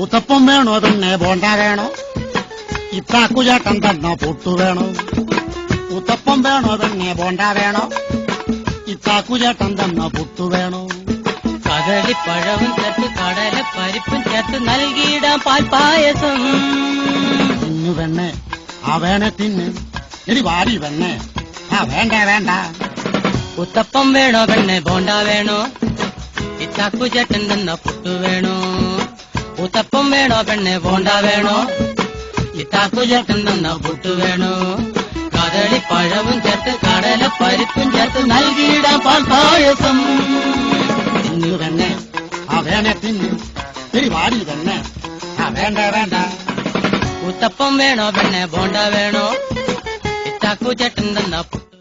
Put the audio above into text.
ഉത്തപ്പം വേണോ പിന്നെ ബോണ്ട വേണോ? ഇത്താക്കുചേട്ടൻ തന്ന പുട്ടു വേണോ? ഉത്തപ്പം വേണോ പിന്നെ ബോണ്ട വേണോ? ഇത്താക്കുചേട്ടൻ തന്ന പുട്ടു വേണോ? കദളിപ്പഴവും ചേർത്ത് കടല പരിപ്പും ചേർത്ത് നൽകിയിടാം പാൽപ്പായസം. തിന്നു വെണ്ണേ ആ വേണേ തിന്ന്. എടി വാരി വെണ്ണേ ആ വേണ്ട വേണ്ട. ഉത്തപ്പം വേണോ പെണ്ണെ ബോണ്ട വേണോ? ഇത്താക്കുചേട്ടൻ തന്ന പുട്ടു വേണോ? ഉത്തപ്പം വേണോ പെണ്ണെ ബോണ്ട വേണോ? ഇത്താക്കുചേട്ടൻ തന്ന പുട്ടു വേണോ? കദളിപ്പഴവും ചേർത്ത് കടല പരിപ്പും ചേർത്ത് നൽകിയിടാം പാൽപ്പായസം. തിന്നു വെണ്ണേ ആ വേണേ തിന്ന്. എടി വാരി വെണ്ണേ ആ വേണ്ട വേണ്ട. ഉത്തപ്പം വേണോ പെണ്ണെ ബോണ്ട വേണോ? ഇത്താക്കുചേട്ടൻ തന്ന പുട്ടു